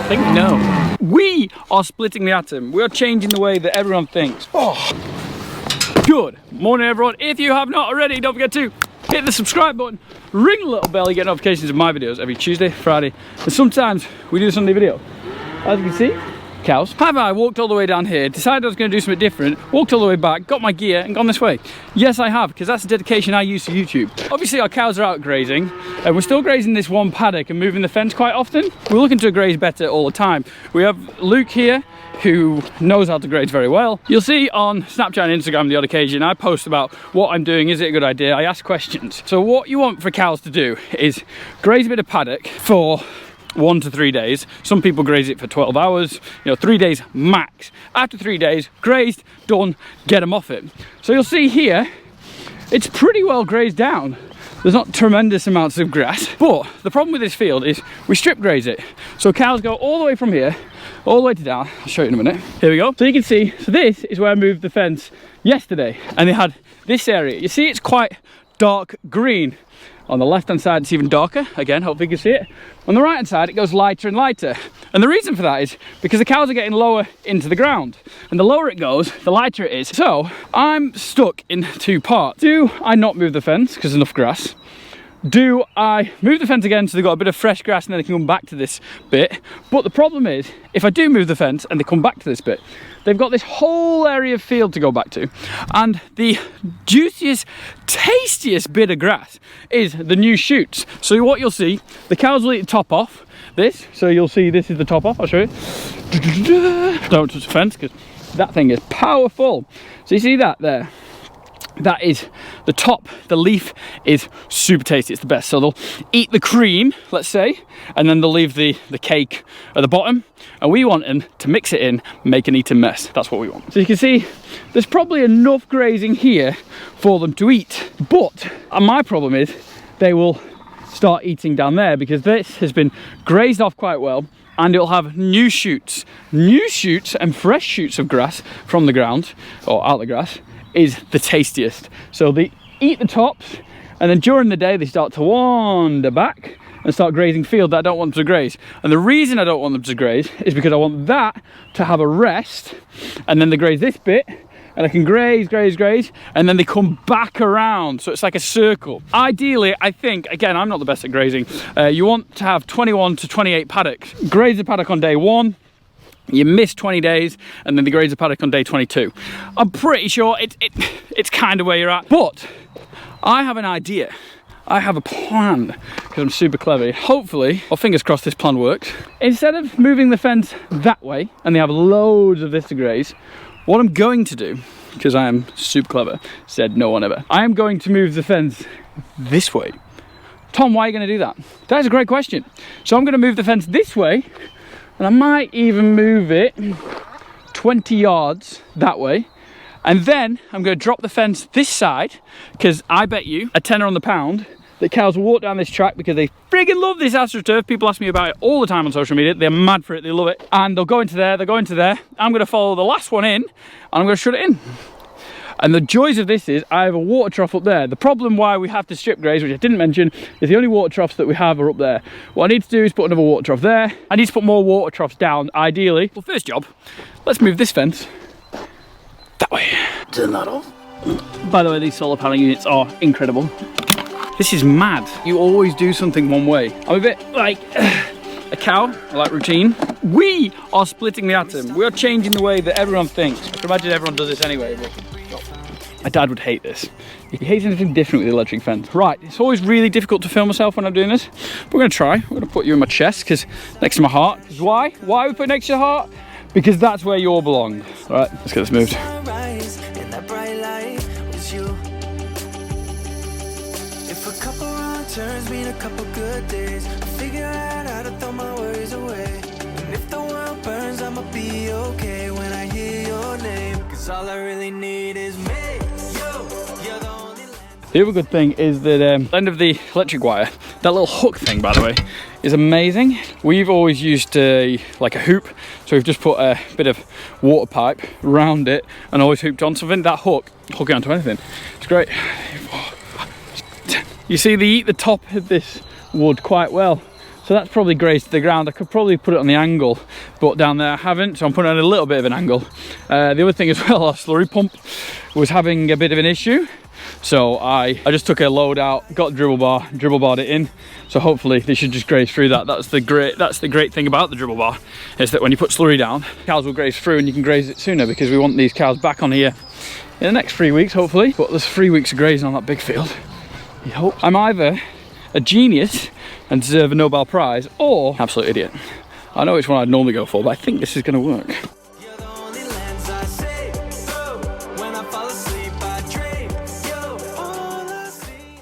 I think no. We are splitting the atom. We are changing the way that everyone thinks. Oh, good morning, everyone. If you have not already, don't forget to hit the subscribe button, ring the little bell, you get notifications of my videos every Tuesday, Friday, and sometimes we do a Sunday video. As you can see, cows. I walked all the way down here, decided I was going to do something different, walked all the way back, got my gear and gone this way. Yes, I have, because that's the dedication I use to YouTube. Obviously our cows are out grazing, and we're still grazing this one paddock and moving the fence quite often. We're looking to graze better all the time. We have Luke here, who knows how to graze very well. You'll see on Snapchat and Instagram the odd occasion I post about what I'm doing, is it a good idea? I ask questions. So what you want for cows to do is graze a bit of paddock for 1 to 3 days. Some people graze it for 12 hours, 3 days max. After 3 days, grazed, done, get them off it. So you'll see here, it's pretty well grazed down. There's not tremendous amounts of grass, but the problem with this field is we strip graze it. So cows go all the way from here, all the way to down. I'll show you in a minute. Here we go. So you can see, so this is where I moved the fence yesterday, and they had this area. You see it's quite dark green. On the left hand side it's even darker, again, hopefully you can see it. On the right hand side it goes lighter and lighter, and the reason for that is because the cows are getting lower into the ground, and the lower it goes the lighter it is. So I'm stuck in two parts. Do I not move the fence because there's enough grass? Do I move the fence again so they've got a bit of fresh grass and then they can come back to this bit? But the problem is, if I do move the fence and they come back to this bit, they've got this whole area of field to go back to, and the juiciest, tastiest bit of grass is the new shoots. So what you'll see, the cows will eat the top off this, so you'll see this is the top off. I'll show you. Don't touch the fence because that thing is powerful. So you see that there? That is the top. The leaf is super tasty, it's the best. So they'll eat the cream, let's say, and then they'll leave the cake at the bottom, and we want them to mix it in, make an eating mess. That's what we want. So you can see there's probably enough grazing here for them to eat, but my problem is they will start eating down there because this has been grazed off quite well, and it'll have new shoots and fresh shoots of grass from the ground, or out of the grass, is the tastiest. So they eat the tops, and then during the day they start to wander back and start grazing field that I don't want them to graze. And the reason I don't want them to graze is because I want that to have a rest, and then they graze this bit, and I can graze, and then they come back around. So it's like a circle. Ideally, I think, again, I'm not the best at grazing, you want to have 21 to 28 paddocks. Graze the paddock on day 1, you miss 20 days, and then they graze the paddock on day 22. I'm pretty sure it's kind of where you're at, but I have an idea. I have a plan, because I'm super clever. Hopefully, well, fingers crossed this plan works. Instead of moving the fence that way, and they have loads of this to graze, what I'm going to do, because I am super clever, said no one ever, I am going to move the fence this way. Tom, why are you going to do that? That is a great question. So I'm going to move the fence this way, and I might even move it 20 yards that way, and then I'm going to drop the fence this side, because I bet you a tenner on the pound that cows will walk down this track because they friggin' love this AstroTurf. People ask me about it all the time on social media. They're mad for it, they love it, and they'll go into there, they'll go into there. I'm going to follow the last one in, and I'm going to shut it in. And the joys of this is I have a water trough up there. The problem why we have to strip graze, which I didn't mention, is the only water troughs that we have are up there. What I need to do is put another water trough there. I need to put more water troughs down, ideally. Well, first job, let's move this fence that way. Turn that off. By the way, these solar panel units are incredible. This is mad. You always do something one way. I'm a bit like a cow, I like routine. We are splitting the atom. We are changing the way that everyone thinks. I can imagine everyone does this anyway, but my dad would hate this. He hates anything different with the electric fence. Right, it's always really difficult to film myself when I'm doing this. But we're gonna try. We're gonna put you in my chest, because next to my heart. Because why? Why we put it next to your heart? Because that's where you all belong. All right, let's get this moved. If a couple wrong turns mean a couple good days, I figure out how to throw my worries away. And if the world burns, I'ma be okay when I hear your name. Cause all I really need is me. The other good thing is that the end of the electric wire, that little hook thing, by the way, is amazing. We've always used like a hoop, so we've just put a bit of water pipe around it and always hooped on something. That hook it onto anything. It's great. You see, they eat the top of this wood quite well. So So that's probably grazed to the ground. I could probably put it on the angle, but down there I haven't, so I'm putting it on a little bit of an angle. The other thing as well, our slurry pump was having a bit of an issue. So I just took a load out, got the dribble barred it in. So hopefully they should just graze through that. That's the great thing about the dribble bar, is that when you put slurry down, cows will graze through and you can graze it sooner, because we want these cows back on here in the next 3 weeks, hopefully. But there's 3 weeks of grazing on that big field. You hope. I'm either a genius and deserve a Nobel Prize, or absolute idiot. I know which one I'd normally go for, but I think this is going to work.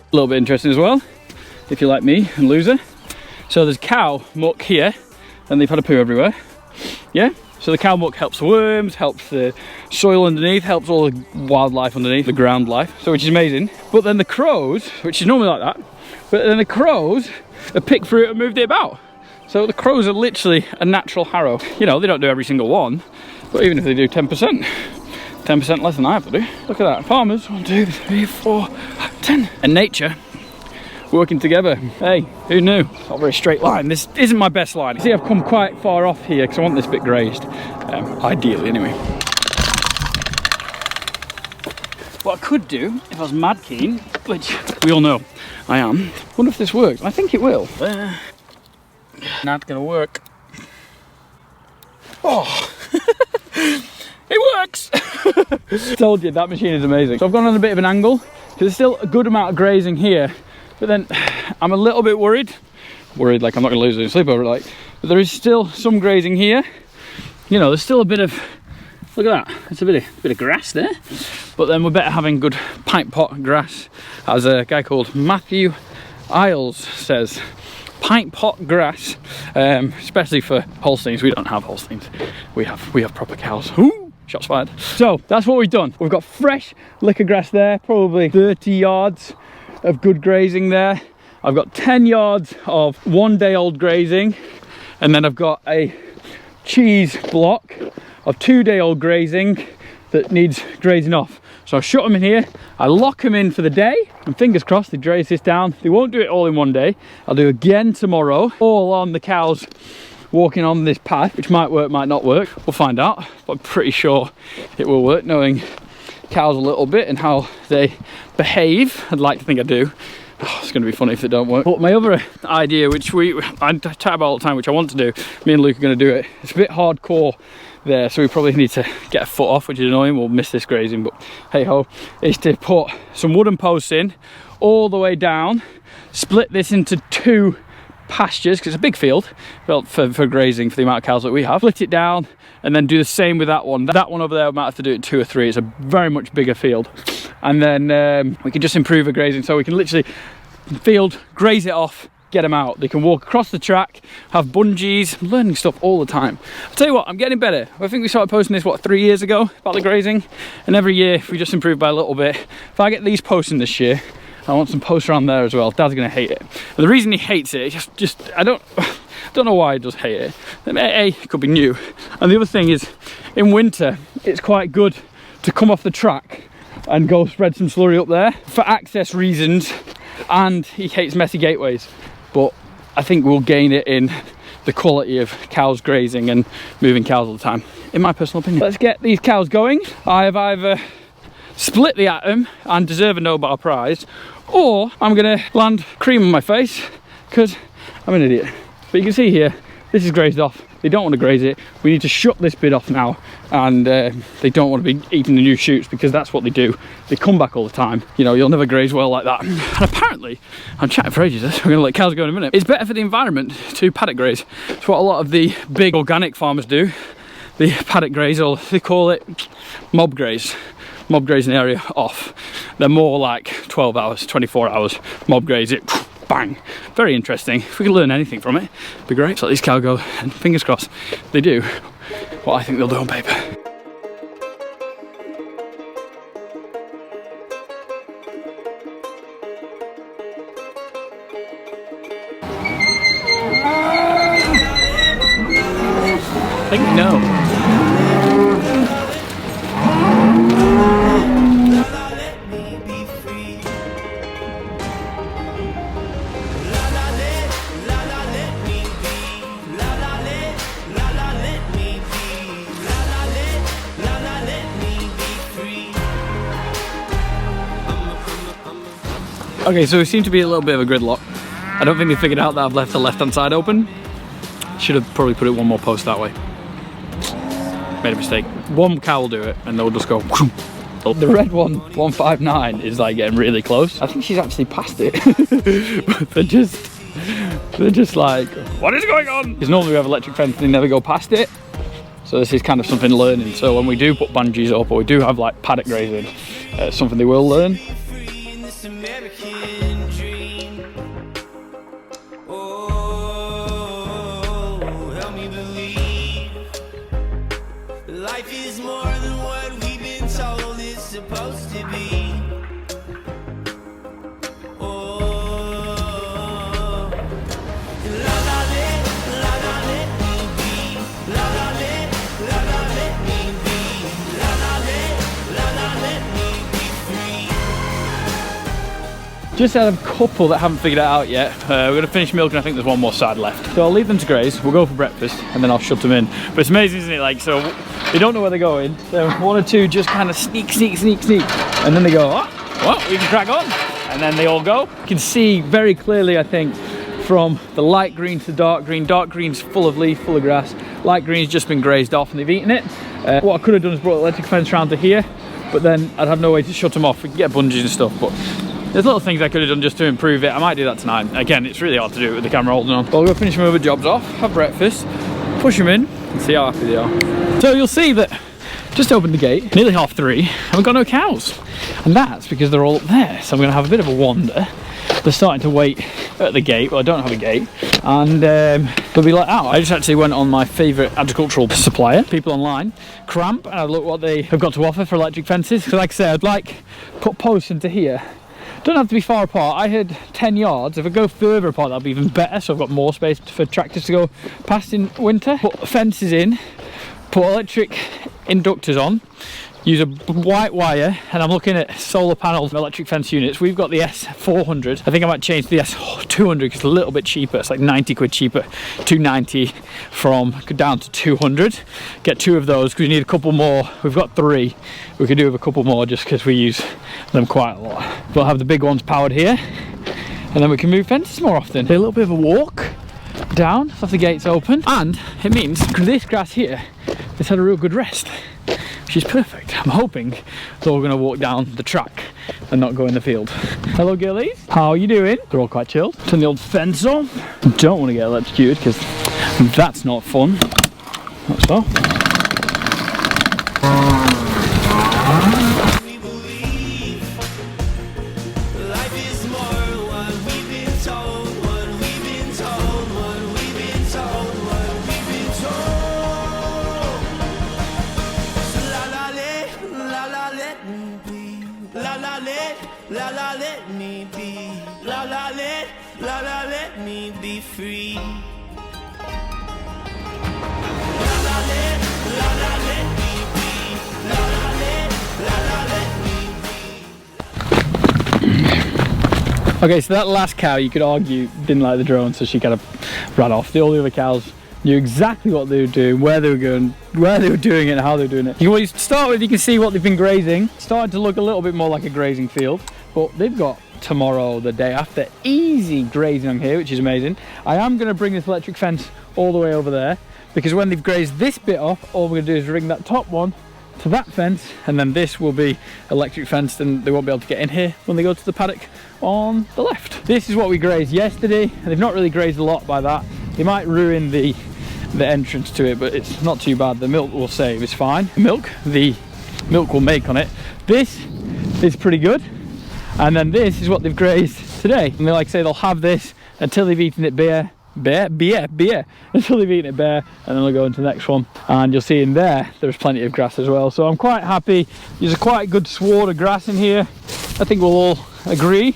A little bit interesting as well, if you're like me and loser. So there's cow muck here, and they've had a poo everywhere. Yeah, so the cow muck helps the worms, helps the soil underneath, helps all the wildlife underneath, the ground life, so which is amazing. But then the crows, which is normally like that, but then the crows have picked through it and moved it about. So the crows are literally a natural harrow. You know, they don't do every single one, but even if they do 10%, 10% less than I have to do. Look at that. Farmers, 1, 2, 3, 4, 10. And nature working together. Hey, who knew? It's not a very straight line. This isn't my best line. You see, I've come quite far off here because I want this bit grazed. Ideally, anyway. What I could do, if I was mad keen, which we all know I am, wonder if this works. I think it will. Not gonna work. Oh! It works! Told you, that machine is amazing. So I've gone on a bit of an angle, because there's still a good amount of grazing here, but then I'm a little bit worried like I'm not gonna lose any sleep over it, like, but there is still some grazing here. You know, there's still a bit of, look at that, it's a bit of grass there, but then we're better having good pint pot grass, as a guy called Matthew Isles says. Pint pot grass, especially for Holsteins. We don't have Holsteins, we have proper cows. Ooh, shots fired. So that's what we've done. We've got fresh liquor grass there, probably 30 yards of good grazing there. I've got 10 yards of 1 day old grazing, and then I've got a cheese block of 2 day old grazing that needs grazing off. So I shut them in here, I lock them in for the day, and fingers crossed they graze this down. They won't do it all in 1 day. I'll do again tomorrow, all on the cows walking on this path, which might work, might not work. We'll find out, but I'm pretty sure it will work, knowing cows a little bit and how they behave. I'd like to think I do. Oh, it's going to be funny if they don't work. But my other idea, which I chat about all the time, which I want to do, me and Luke are going to do it. It's a bit hardcore there, so we probably need to get a foot off, which is annoying. We'll miss this grazing, but hey ho, is to put some wooden posts in all the way down, split this into 2 pastures, because it's a big field for grazing for the amount of cows that we have. Split it down and then do the same with that one. That one over there, we might have to do it 2 or 3. It's a very much bigger field, and then we can just improve the grazing, so we can literally field graze it off, get them out. They can walk across the track, have bungees. I'm learning stuff all the time. I'll tell you what, I'm getting better. I think we started posting this, what, 3 years ago about the grazing, and every year if we just improve by a little bit. If I get these posts in this year, I want some posts around there as well. Dad's gonna hate it. And the reason he hates it, I don't know why he does hate it. It could be new, and the other thing is, in winter it's quite good to come off the track and go spread some slurry up there for access reasons, and he hates messy gateways. But I think we'll gain it in the quality of cows grazing and moving cows all the time, in my personal opinion. Let's get these cows going. I have either split the atom and deserve a Nobel Prize, or I'm gonna land cream on my face because I'm an idiot. But you can see here, this is grazed off. They don't want to graze it. We need to shut this bit off now, and they don't want to be eating the new shoots, because that's what they do. They come back all the time. You know, you'll never graze well like that. And apparently, I'm chatting for ages, we're going to let cows go in a minute. It's better for the environment to paddock graze. It's what a lot of the big organic farmers do. They paddock graze, or they call it mob graze. Mob graze an area off. They're more like 12 hours, 24 hours. Mob graze it, bang. Very interesting. If we can learn anything from it, it'd be great. So let these cows go, and fingers crossed they do what I think they'll do on paper. I think no. Okay, so it seems to be a little bit of a gridlock. I don't think they figured out that I've left the left-hand side open. Should have probably put it one more post that way. Made a mistake. One cow will do it, and they'll just go. The red one, 159, is like getting really close. I think she's actually past it. But they're just like, what is going on? Because normally we have electric fence and they never go past it. So this is kind of something learning. So when we do put bungees up, or we do have like paddock grazing, it's something they will learn. Life is more than what we've been told it's supposed to be. Oh, la la let me be. La la let me be. La let me be free. Just out of a couple that haven't figured it out yet. We're going to finish milking. I think there's one more side left. So I'll leave them to graze. We'll go for breakfast and then I'll shut them in. But it's amazing, isn't it? Like, so they don't know where they're going. So one or two just kind of sneak. And then they go, oh, well, we can crack on. And then they all go. You can see very clearly, I think, from the light green to the dark green. Dark green's full of leaf, full of grass. Light green's just been grazed off and they've eaten it. What I could have done is brought the electric fence around to here, but then I'd have no way to shut them off. We can get bungees and stuff, but there's little things I could have done just to improve it. I might do that tonight. Again, it's really hard to do it with the camera holding on. But I'll go finish my other jobs off, have breakfast, push them in, and see how happy they are. So you'll see that just opened the gate, nearly 3:30, and we've got no cows. And that's because they're all up there. So I'm gonna have a bit of a wander. They're starting to wait at the gate. Well, I don't have a gate. And they'll be let out. I just actually went on my favourite agricultural supplier, people online, Cramp, and I looked what they have got to offer for electric fences. So like I said, I'd like put posts into here. Don't have to be far apart. I had 10 yards. If I go further apart, that'll be even better. So I've got more space for tractors to go past in winter. Put fences in, put electric inductors on, use a white wire, and I'm looking at solar panel electric fence units. We've got the S400. I think I might change to the S200 because it's a little bit cheaper. It's like 90 quid cheaper, 290 from down to 200. Get 2 of those because we need a couple more. We've got 3. We could do with a couple more just because we use them quite a lot. We'll have the big ones powered here, and then we can move fences more often. A little bit of a walk down after the gate's open, and it means this grass here has had a real good rest, which is perfect. I'm hoping they're all going to walk down the track and not go in the field. Hello girlies, how are you doing? They're all quite chilled. Turn the old fence off. Don't want to get electrocuted because that's not fun. That's all. Let me be free. Okay, so that last cow, you could argue, didn't like the drone, so she kind of ran off. All the other cows knew exactly what they were doing, where they were going, where they were doing it, and how they were doing it. You start with, you can see what they've been grazing. Starting to look a little bit more like a grazing field, but they've got tomorrow, the day after, easy grazing on here, which is amazing. I am going to bring this electric fence all the way over there, because when they've grazed this bit off, all we're going to do is ring that top one to that fence, and then this will be electric fenced, and they won't be able to get in here when they go to the paddock on the left. This is what we grazed yesterday, and they've not really grazed a lot by that. They might ruin the entrance to it, but it's not too bad. The milk will save, it's fine. The milk will make on it. This is pretty good. And then this is what they've grazed today. And they like say they'll have this until they've eaten it bare, until they've eaten it bare, and then they'll go into the next one. And you'll see in there's plenty of grass as well. So I'm quite happy. There's a quite good sward of grass in here. I think we'll all agree.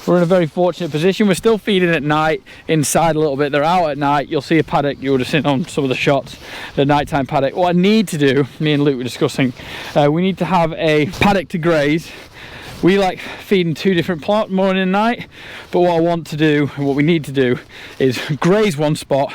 We're in a very fortunate position. We're still feeding at night inside a little bit. They're out at night. You'll see a paddock. You would have seen on some of the shots, the nighttime paddock. What I need to do, me and Luke were discussing, we need to have a paddock to graze. We like feeding 2 different plots, morning and night, but what I want to do, and what we need to do, is graze one spot,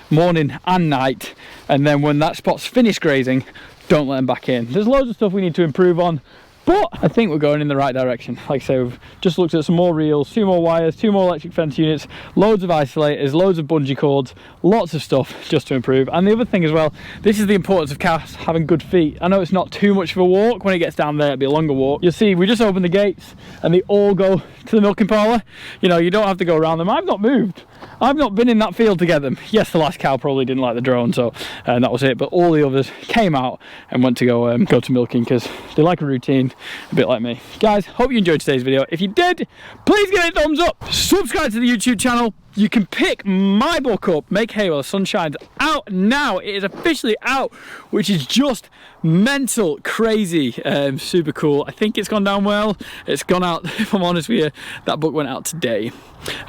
morning and night, and then when that spot's finished grazing, don't let them back in. There's loads of stuff we need to improve on, But I think we're going in the right direction. Like I say, we've just looked at some more reels, 2 more wires, 2 more electric fence units, loads of isolators, loads of bungee cords, lots of stuff just to improve. And the other thing as well, this is the importance of cows having good feet. I know it's not too much of a walk. When it gets down there, it'll be a longer walk. You'll see we just opened the gates and they all go to the milking parlour. You know, you don't have to go around them. I've not moved. I've not been in that field to get them. Yes, the last cow probably didn't like the drone, so that was it. But all the others came out and went to go to milking because they like a routine, a bit like me. Guys, hope you enjoyed today's video. If you did, please give it a thumbs up. Subscribe to the YouTube channel. You can pick my book up, Make Hay While the Sun Shines, out now. It is officially out, which is just mental, crazy, super cool. I think it's gone down well. It's gone out, if I'm honest with you. That book went out today,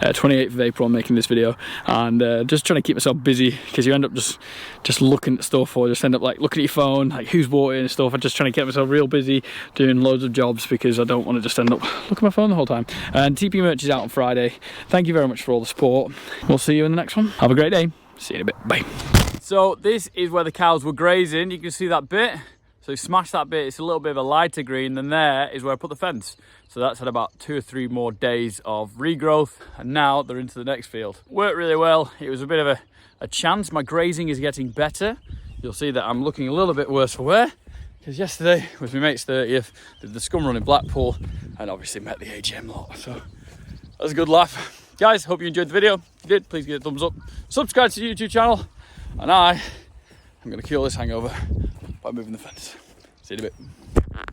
28th of April. I'm making this video, and just trying to keep myself busy, because you end up just looking at stuff, or just end up like looking at your phone, like who's bought it and stuff. I'm just trying to keep myself real busy doing loads of jobs, because I don't want to just end up looking at my phone the whole time. And TP merch is out on Friday. Thank you very much for all the support. We'll see you in the next one. Have a great day. See you in a bit. Bye. So this is where the cows were grazing. You can see that bit. So smash that bit. It's a little bit of a lighter green. Then there is where I put the fence. So that's had about 2 or 3 more days of regrowth, and now they're into the next field. Worked really well. It was a bit of a chance. My grazing is getting better. You'll see that I'm looking a little bit worse for wear, because yesterday was my mate's 30th, did the scum run in Blackpool, and obviously met the AGM lot. So that was a good laugh. Guys, hope you enjoyed the video. If you did, please give it a thumbs up. Subscribe to the YouTube channel. And I'm going to cure this hangover by moving the fence. See you in a bit.